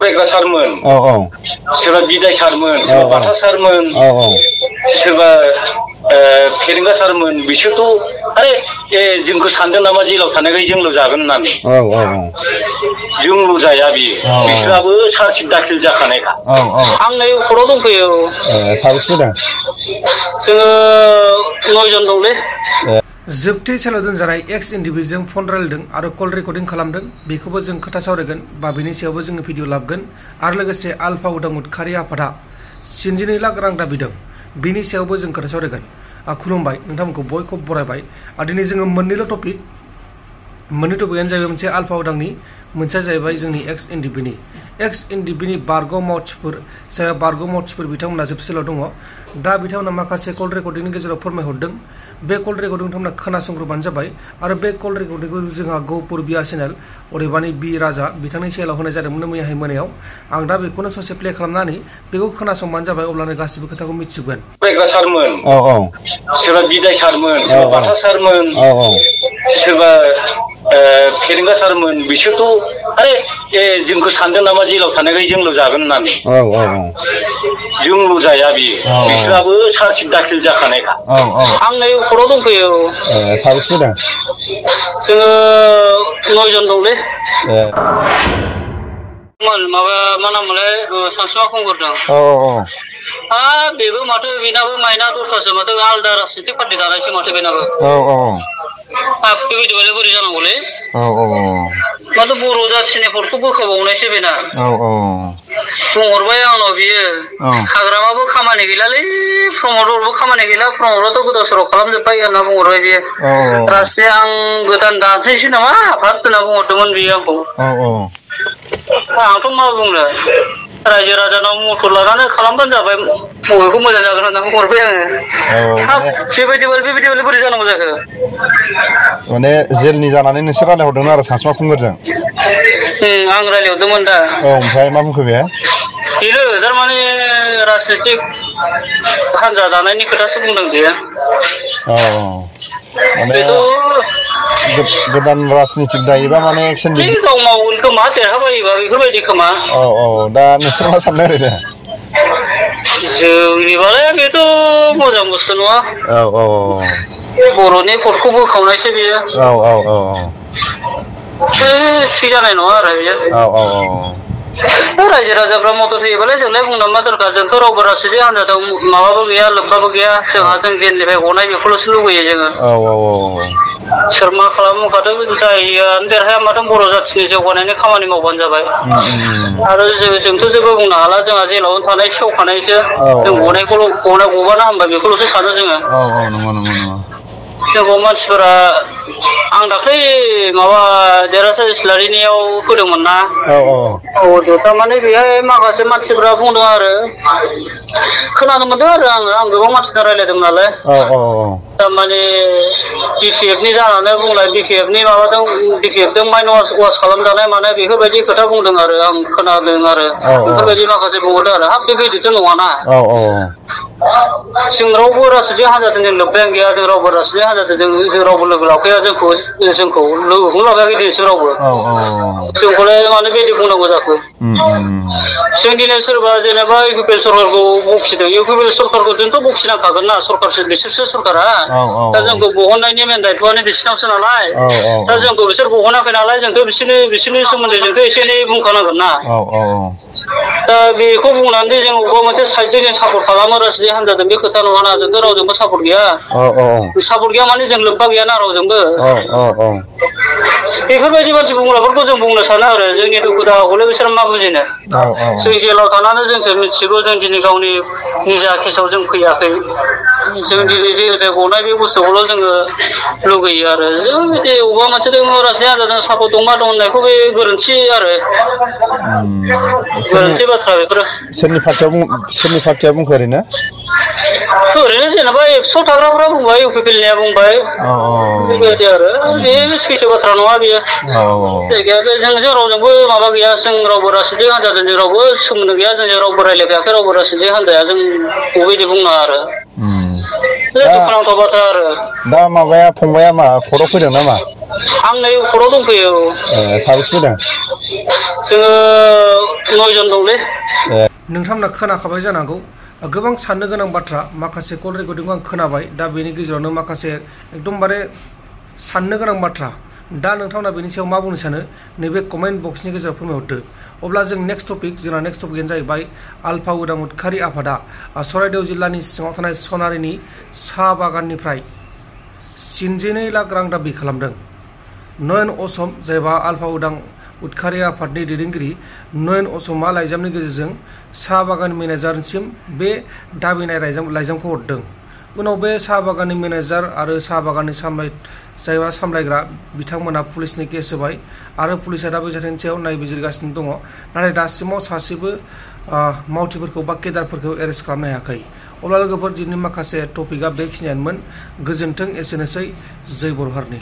फरायग्रा सारमोन सोरबा बिदाय सारमोन सोरबा बाथा सारमोन सोरबा फेरेंगा सारमोन बिसोरथ' आरे जोंखौ सानदों नामा जेलाव थानायखाय जोंल' जागोन होननानै जोंल' जाया बियो बिसोराबो चार्जशिट दाखिल जाखानायखा आं नै कर्टआव दंफैयो साबेसे फैदों जोङो 9 जन दंलै जोबथि सायाव दोनजानाय एक्स एनडिबिजों फन रायलायदों आरो कल रेकर्डिं खालामदों बेखौबो जों खोथा सावरायगोन बा बेनि सायावबो जोङो भिडिअ लाबोगोन आरो लोगोसे आलफा उदां उदखारि आफादा 12 लाख रां दाबिदों बेनि सायावबो जों खोथा सावरायगोन खुलुमबाय नोंथांमोनखौ बयखौबो बरायबाय दिनै जोङो मोननै टपिकआनो जाहैबाय मोनसे आलफा उदांनि मोनसेया जाहैबाय जोंनि एक्स एनडिबिनि बारग' मावथिफोर जाय बारग' मावथिफोर बिथांमोना जोबसिलाव दङ दा बिथांमोना माखासे कल रेकर्डिंनि गेजेराव फोरमायहरदों बे कल रेकर्डिं बिथांमोना खोनासंग्रोबानो जाबाय आरो बे कल रेकर्डिंखौ जोंहा गौपुर बिआर चेनेल अदेबानि बि राजा बिथांनि चेनेलाव होनाय जादोंमोन मैयाहाय मोनायाव आं दा बेखौनो ससे प्ले खालामनानै बेखौ खोनासंबानो जाबाय अब्लानो गासिबो खोथाखौ मिथिगोन फरायग्रा सारमोन सोरबा बिदाय सारमोन सोरबा बाथा सारमोन सोरबा फेरेंगा सारमोन बिसोरथ' आरे जोंखौ सानदों नामा जेलाव थानायखाय जोंल' जागोन होननानै जोंल' जाया बियो बिसोराबो चार्जशिट दाखिल जाखानायखा आं नै कर्टआव दंफैयो साबेसे फैदों जोङो 9 जन दंलै माबा मा नाममोनलाय सानसुमा खुंगुरजों बेबो माथो बेनाबो माइना दरखारसो माथो आलदा राजनितिक पार्टि दानायसो माथो बेनाबो बेबायदिबालाय बोरै जानांगौलै माथो बर' जाथिनि भटखौ बोखाबावनायसो बेना बुंहरबाय आंनाव बियो हाग्रामाबो खामानि गैलालै प्रमदरबो खामानि गैला प्रमदराथ' गोदाव सोराव खालामजोब्बाय होनना बुंहरबाय बियो राजनि आं गोदान दानसैसो नामा आफाद होनना बुंहरदोंमोन बियो आंखौ आंथ' मा बुंनो रायजो राजानाव मटर लानानै खालामबानो जाबाय बबेखौ मोजां जागोन होनना बुंहरबाय आङो बेबायदिबालाय बोरै जानांगौ जाखो माने जेलनि जानानै नोंसोर रायलायहरदोंमोन आरो सानसुमा खुंगुरजों आं रायलायहरदोंमोन दा ओमफ्राय मा बुंखो बे बेनो थारमाने राजनितिक हान्जा दानायनि खोथासो बुंदों बेयो माने गोदान राजनितिक दायोबा माने एक्सन गाव मावगोन खोमा देरहाबायोबा बेफोरबायदि खोमा दा नोंसोर मा सानदों ओरैनो जोंनिबालाय बेथ' मोजां बुस्थु नङा बर'नि भटखौ बोखावनायसो बेयो थिग जानाय नङा आरो बेयो रायजो राजाफ्रा मदद होयोबालाय जोंलाय बुंना मा दरखार जोंथ' रावबो राजनितिक हान्जाजों माबाबो गैया लोब्बाबो गैया जोंहा जों जेलनिफ्राय गनाय बेखौल'सो लुबैयो जोङो सोर मा खालामो खादों जायआनो देरहाया माथों बर' जाथिनि जौगानायनि खामानि मावबानो जाबाय आरो जोंथ' जेबो बुंनो हाला जोंहा जेलावनो थानाय सेवखानायसो जों गबानो हामबाय बेखौल'सो सानो जोङो जोंखौ मानसिफोरा आं दाख्लै माबा देरहासार इस्लारिनियाव फैदोंमोन ना थारमाने बेहाय माखासे मानसिफोरा बुंदों आरो खोनानो मोनदों आरो आं गोबां मानसिजों रायज्लायदोंमोन नालाय थारमाने बिपिएफनि जानानै बुंनाय बिपिएफनि माबाजों बिपिएफजों माइन्ड वास खालामजानाय माने बेफोरबायदि खोथा बुंदों आरो आं खोनादों आरो बेफोरबायदि माखासे बुंहरदों आरो हाब बेबायदिथ' नङाना जों रावबो राजनितिक हान्जाजों जों लोब्बायानो गैया जों रावबो राजनितिक हान्जाजों जों रावबो लोगो लाफैया जोंखौ लोगोखौनो लाफैयाखै दिनैसिम रावबो जोंखौलाय मानो बेबायदि बुंनांगौ जाखो जों दिनै सोरबा जेनेबा इउपिएल सरकारखौ बखिदों इउपिएल सरकारखौ जोंथ' बखिनांखागोन ना सरकारसो बिसोरसो सरकारा दा जोंखौ बहननायनि मेन दायथ'आनो बिसोरनावसो नालाय दा जोंखौ बिसोर बहनाखै नालाय जोंथ' बिसोरनि सोमोन्दै जोंथ' एसे एनै बुंखानांगोन ना दा बेखौ बुंनानै जों अबेबा मोनसे साइडजों जों सापर्ट खालामो राजनितिक हान्जाजों बे खोथा नङाना जोंथ' रावजोंबो सापर्ट गैया सापर्ट गैया माने जों लोब्बा गैयाना रावजोंबो बेफोरबायदि मानसि बुंग्राफोरखौ जों बुंनो सानो आरो जोंनि दुखु दाहाखौलाय बिसोर मा बुजिनो जों जेलाव थानानै जोंसो मिथिगौ जों दिनै गावनि निजा केसाव जों फैयाखै जों दिनै जेनिफ्राय गनाय बे बुस्थुखौल' जोङो लुगैयो आरो बिदि अबेबा मोनसे राजनितिक हान्जाजों सापर्ट दं मा दं होननायखौ बे गोरोन्थि आरो गोरोन्थि बाथ्रा बेफोरो सोरनि पार्टिया बुंखो ओरैनो जेनेबा एबसुआव थाग्राफ्रा बुंबाय इउपिपिएलनिया बुंबाय बेबायदि आरो बे सैथो बाथ्रा नङा बेयो जायगाया बे जोंजों रावजोंबो माबा गैया जों रावबो राजनितिक हान्जाजों जों रावबो सोमोन्दो गैया जोंजों रावबो रायज्लायफेराखै रावबो राजनितिक हान्जाया जों बेबायदि बुंनाङा आरो दुखुनांथाव बाथ्रा आरो दा माबाया फंबाया मा खर' फैदों नामा आं नै खर'आव दंफैयो साबेसे फैदों जोङो 9 जन दंलै नोंथांमोना खोनाखाबाय जानांगौ गोबां साननो गोनां बाथ्रा माखासे कल रेकर्डिंखौ आं खोनाबाय दा बेनि गेजेरावनो माखासे एकदमबारे साननो गोनां बाथ्रा दा नोंथांमोना बेनि सायाव मा बुंनो सानो नैबे कमेन्ट बक्सनि गेजेराव फोरमायहरदो अब्ला जों नेक्स्ट टपिक जोंना नेक्स्ट टपिकआनो जाहैबाय आलफा उदां उदखारि आफादा सराइदेव जिल्लानि सिङाव थानाय सनारिनि साहा बागाननिफ्राय 62 लाख रां दाबि खालामदों नयन असम जायबा आलफा उदां उदखारि आफादनि दैदेनगिरि नयन असमा लाइजामनि गेजेरजों साहा बागान मेनेजारसिम बे दाबिनाय लाइजामखौ हरदों उनाव बे साहा बागाननि मेनेजार आरो साहा बागाननि जायबा सामलायग्रा बिथांमोना पुलिसनि केस होबाय आरो पुलिसा दा बे जाथायनि सायाव नायबिजिरगासिनो दङ नाथाय दासिमाव सासेबो मावथिफोरखौ बा केडारफोरखौ एरेस्ट खालामनो हायाखै अब्ला लोगोफोर दिनैनि माखासे टपिकआ बेखिनियानोमोन गोजोन्थों एसेनोसै जय बर' हारिनि